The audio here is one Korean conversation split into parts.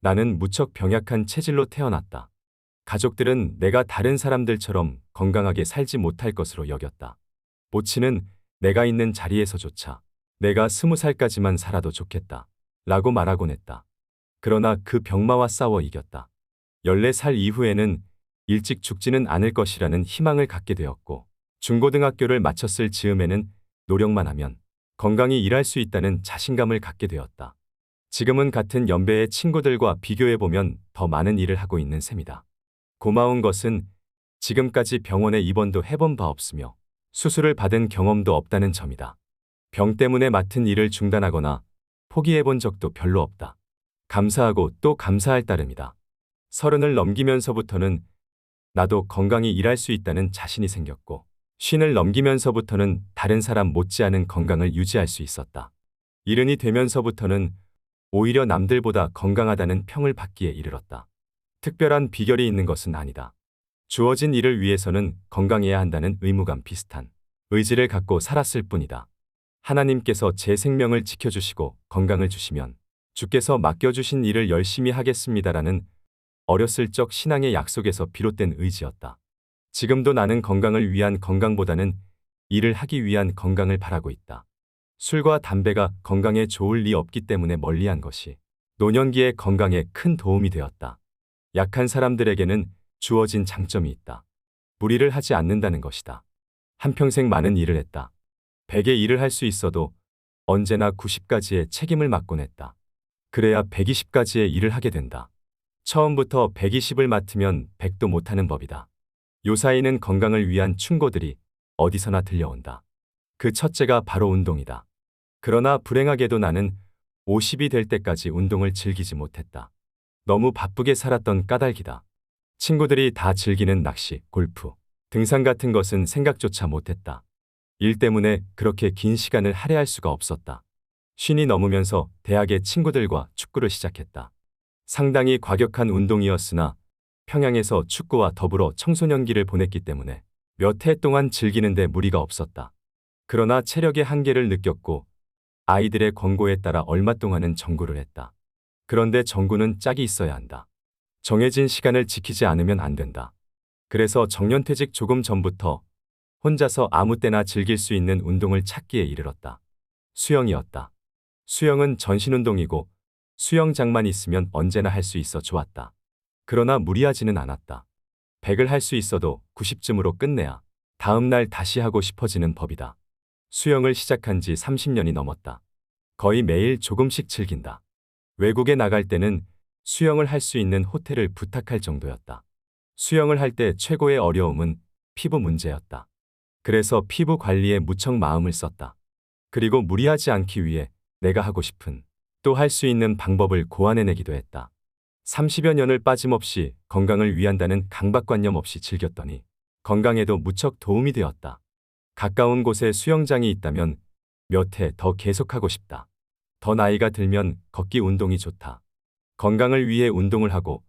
나는 무척 병약한 체질로 태어났다. 가족들은 내가 다른 사람들처럼 건강하게 살지 못할 것으로 여겼다. 모친은 내가 있는 자리에서조차 내가 20살까지만 살아도 좋겠다 라고 말하곤 했다. 그러나 그 병마와 싸워 이겼다. 14살 이후에는 일찍 죽지는 않을 것이라는 희망을 갖게 되었고, 중고등학교를 마쳤을 즈음에는 노력만 하면 건강히 일할 수 있다는 자신감을 갖게 되었다. 지금은 같은 연배의 친구들과 비교해보면 더 많은 일을 하고 있는 셈이다. 고마운 것은 지금까지 병원에 입원도 해본 바 없으며 수술을 받은 경험도 없다는 점이다. 병 때문에 맡은 일을 중단하거나 포기해본 적도 별로 없다. 감사하고 또 감사할 따름이다. 30을 넘기면서부터는 나도 건강히 일할 수 있다는 자신이 생겼고, 50을 넘기면서부터는 다른 사람 못지않은 건강을 유지할 수 있었다. 70이 되면서부터는 오히려 남들보다 건강하다는 평을 받기에 이르렀다. 특별한 비결이 있는 것은 아니다. 주어진 일을 위해서는 건강해야 한다는 의무감 비슷한 의지를 갖고 살았을 뿐이다. 하나님께서 제 생명을 지켜주시고 건강을 주시면 주께서 맡겨주신 일을 열심히 하겠습니다라는 어렸을 적 신앙의 약속에서 비롯된 의지였다. 지금도 나는 건강을 위한 건강보다는 일을 하기 위한 건강을 바라고 있다. 술과 담배가 건강에 좋을 리 없기 때문에 멀리한 것이 노년기의 건강에 큰 도움이 되었다. 약한 사람들에게는 주어진 장점이 있다. 무리를 하지 않는다는 것이다. 한평생 많은 일을 했다. 100의 일을 할 수 있어도 언제나 90가지의 책임을 맡곤 했다. 그래야 120가지의 일을 하게 된다. 처음부터 120을 맡으면 100도 못하는 법이다. 요사이는 건강을 위한 충고들이 어디서나 들려온다. 그 첫째가 바로 운동이다. 그러나 불행하게도 나는 50이 될 때까지 운동을 즐기지 못했다. 너무 바쁘게 살았던 까닭이다. 친구들이 다 즐기는 낚시, 골프, 등산 같은 것은 생각조차 못했다. 일 때문에 그렇게 긴 시간을 할애할 수가 없었다. 50이 넘으면서 대학의 친구들과 축구를 시작했다. 상당히 과격한 운동이었으나 평양에서 축구와 더불어 청소년기를 보냈기 때문에 몇 해 동안 즐기는데 무리가 없었다. 그러나 체력의 한계를 느꼈고 아이들의 권고에 따라 얼마 동안은 정구를 했다. 그런데 정구는 짝이 있어야 한다. 정해진 시간을 지키지 않으면 안 된다. 그래서 정년퇴직 조금 전부터 혼자서 아무 때나 즐길 수 있는 운동을 찾기에 이르렀다. 수영이었다. 수영은 전신운동이고 수영장만 있으면 언제나 할 수 있어 좋았다. 그러나 무리하지는 않았다. 100을 할 수 있어도 90쯤으로 끝내야 다음 날 다시 하고 싶어지는 법이다. 수영을 시작한 지 30년이 넘었다. 거의 매일 조금씩 즐긴다. 외국에 나갈 때는 수영을 할 수 있는 호텔을 부탁할 정도였다. 수영을 할 때 최고의 어려움은 피부 문제였다. 그래서 피부 관리에 무척 마음을 썼다. 그리고 무리하지 않기 위해 내가 하고 싶은 또 할 수 있는 방법을 고안해내기도 했다. 30여 년을 빠짐없이 건강을 위한다는 강박관념 없이 즐겼더니 건강에도 무척 도움이 되었다. 가까운 곳에 수영장이 있다면 몇 해 더 계속하고 싶다. 더 나이가 들면 걷기 운동이 좋다. 건강을 위해 운동을 하고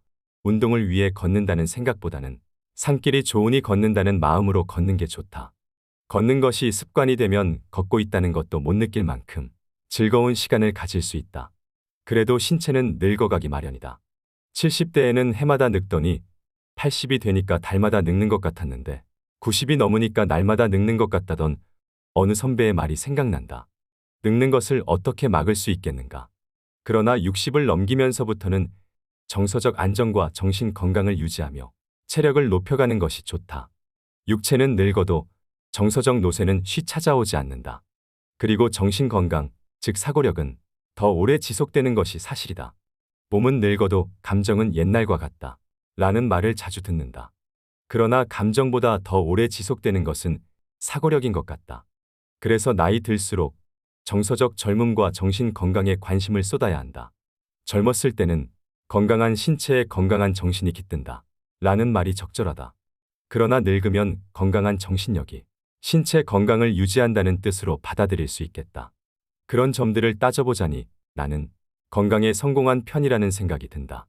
운동을 위해 걷는다는 생각보다는 산길이 좋으니 걷는다는 마음으로 걷는 게 좋다. 걷는 것이 습관이 되면 걷고 있다는 것도 못 느낄 만큼 즐거운 시간을 가질 수 있다. 그래도 신체는 늙어가기 마련이다. 70대에는 해마다 늙더니 80이 되니까 달마다 늙는 것 같았는데 90이 넘으니까 날마다 늙는 것 같다던 어느 선배의 말이 생각난다. 늙는 것을 어떻게 막을 수 있겠는가. 그러나 60을 넘기면서부터는 정서적 안정과 정신 건강을 유지하며 체력을 높여가는 것이 좋다. 육체는 늙어도 정서적 노쇠는 쉬 찾아오지 않는다. 그리고 정신 건강, 즉 사고력은 더 오래 지속되는 것이 사실이다. 몸은 늙어도 감정은 옛날과 같다. 라는 말을 자주 듣는다. 그러나 감정보다 더 오래 지속되는 것은 사고력인 것 같다. 그래서 나이 들수록 정서적 젊음과 정신 건강에 관심을 쏟아야 한다. 젊었을 때는 건강한 신체에 건강한 정신이 깃든다. 라는 말이 적절하다. 그러나 늙으면 건강한 정신력이 신체 건강을 유지한다는 뜻으로 받아들일 수 있겠다. 그런 점들을 따져보자니 나는 건강에 성공한 편이라는 생각이 든다.